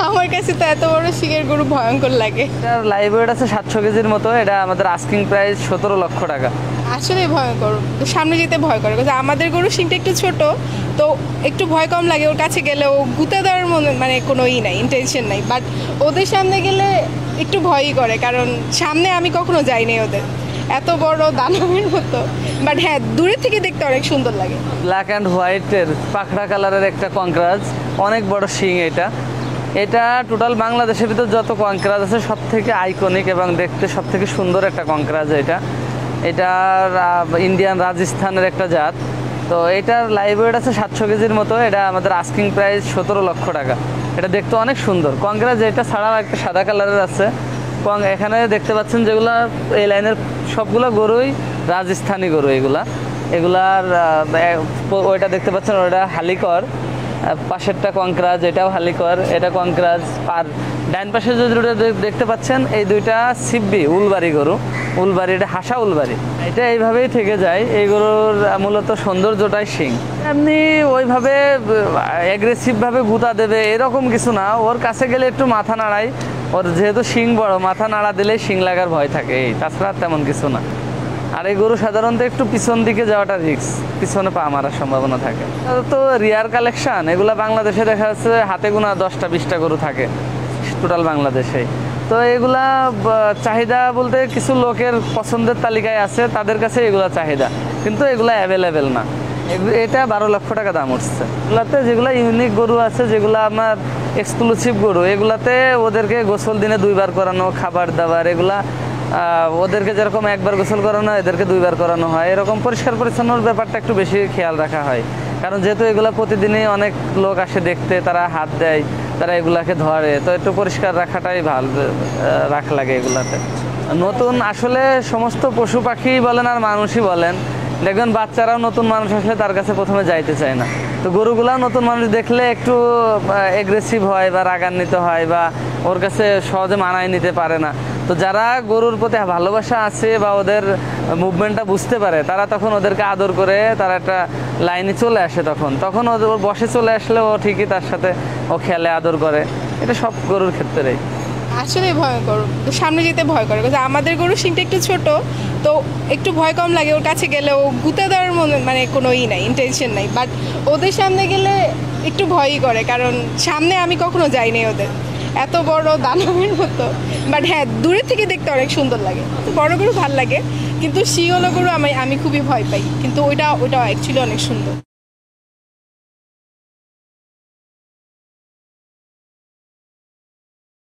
আমার কাছে তো এত বড় শিঙের গরু ভয়ঙ্কর লাগে। এটার লাইভ ওয়েট আছে 700 কেজির মতো। এটা আমাদের আস্কিং প্রাইস 17 লক্ষ টাকা। আসলে ভয়ঙ্কর, সামনে যেতে ভয় করে, কারণ আমাদের গরু শিংটা একটু ছোট, তো একটু ভয় কম লাগে। ওর কাছে গেলে ও গুঁতে দেওয়ার মানে কোনো নাই, ইন্টেনশন নাই, বাট ওদের সামনে গেলে একটু ভয়ই করে, কারণ সামনে আমি কখনো যাইনি ওদের, এত বড় দানবের মতো। বাট হ্যাঁ, দূরের থেকে দেখতে অনেক সুন্দর লাগে। ব্ল্যাক অ্যান্ড হোয়াইটের পাখড়া কালারের একটা কঙ্করাজ, অনেক বড় শিং। এটা টোটাল বাংলাদেশের ভিতর যত কঙ্করাজ আছে সব থেকে আইকনিক এবং দেখতে সব থেকে সুন্দর একটা কঙ্করাজ। এটার ইন্ডিয়ান রাজস্থানের একটা জাত। তো এটার লাইভ ওয়েট আছে 700 কেজির মতো। এটা আমাদের আস্কিং প্রাইস 17 লক্ষ টাকা। এটা দেখতে অনেক সুন্দর কঙ্করাজ। এটা ছাড়াও একটা সাদা কালারের আছে। এখানে দেখতে পাচ্ছেন যেগুলো এই লাইনের সবগুলো গরুই রাজস্থানি গরু। এগুলার ওইটা দেখতে পাচ্ছেন, ওইটা হালিকর। পাশেরটা কঙ্করাজ, এটাও হালিকর, এটা কঙ্করাজ। আর ডাইন পাশে যে দুটো দেখতে পাচ্ছেন, এই দুইটা সিব্বি উলবাড়ি গরু। উলবাড়ি, এটা হাসা উলবাড়ি। এটা এইভাবেই থেকে যায়। এই গরুর মূলত সৌন্দর্যটাই শিং। এমনি ওইভাবে অ্যাগ্রেসিভভাবে গুঁতা দেবে এরকম কিছু না। ওর কাছে গেলে একটু মাথা নাড়াই। ওর যেহেতু শিং বড়, মাথা নাড়া দিলেই শিং লাগার ভয় থাকে, তাছাড়া তেমন কিছু না। আর এই গরু সাধারণত একটু পিছন দিকে যাওয়াটা রিস্ক, পিছনে পা মারার সম্ভাবনা থাকে। তো রিয়ার কালেকশন এগুলা বাংলাদেশে দেখা যাচ্ছে হাতে গোনা 10টা 20টা গরু থাকে টোটাল বাংলাদেশে। তো এগুলা চাহিদা বলতে কিছু লোকের পছন্দের তালিকায় আছে, তাদের কাছে এগুলা চাহিদা, কিন্তু এগুলা অ্যাভেলেবেল না। এটা 12 লক্ষ টাকা দাম উঠছে। এগুলাতে যেগুলো ইউনিক গরু আছে, যেগুলো আমার এক্সক্লুসিভ গরু, এগুলাতে ওদেরকে গোসল দিনে 2বার করানো, খাবার দাবার এগুলা ওদেরকে যেরকম 1বার গোসল করানো হয়, এদেরকে 2বার করানো হয়। এরকম পরিষ্কার পরিচ্ছন্নর ব্যাপারটা একটু বেশি খেয়াল রাখা হয়, কারণ যেহেতু এগুলা প্রতিদিনই অনেক লোক আসে দেখতে, তারা হাত দেয়, তারা এগুলাকে ধরে, তো একটু পরিষ্কার রাখাটাই ভালো রাখা লাগে এগুলাতে। নতুন আসলে সমস্ত পশু পাখি বলেন আর মানুষই বলেন, দেখবেন বাচ্চারাও নতুন মানুষ আসলে তার কাছে প্রথমে যাইতে চায় না। তো গরুগুলাও নতুন মানুষ দেখলে একটু এগ্রেসিভ হয় বা রাগান্বিত হয়, বা ওর কাছে সহজে মানায় নিতে পারে না। তো যারা গরুর প্রতি ভালোবাসা আছে বা ওদের মুভমেন্টটা বুঝতে পারে, তারা তখন ওদেরকে আদর করে তারা একটা লাইনে চলে আসে। তখন ওর বসে চলে আসলে ও ঠিকই তার সাথে ও খেলে, আদর করে। এটা সব গরুর ক্ষেত্রেই। আসলে ভয়ঙ্কর, সামনে যেতে ভয় করে, কারণ আমাদের গরু শিংটা একটু ছোট, তো একটু ভয় কম লাগে। ওর কাছে গেলে ও গুঁতে দেওয়ার মানে কোনো নাই, ইন্টেনশন নাই, বাট ওদের সামনে গেলে একটু ভয়ই করে, কারণ সামনে আমি কখনো যাইনি ওদের, এত বড় দানবের মতো। বাট হ্যাঁ, দূরের থেকে দেখতে অনেক সুন্দর লাগে। বড় গরু ভাল লাগে, কিন্তু শিওলো গরু আমি খুবই ভয় পাই, কিন্তু ওইটা অ্যাকচুয়ালি অনেক সুন্দর।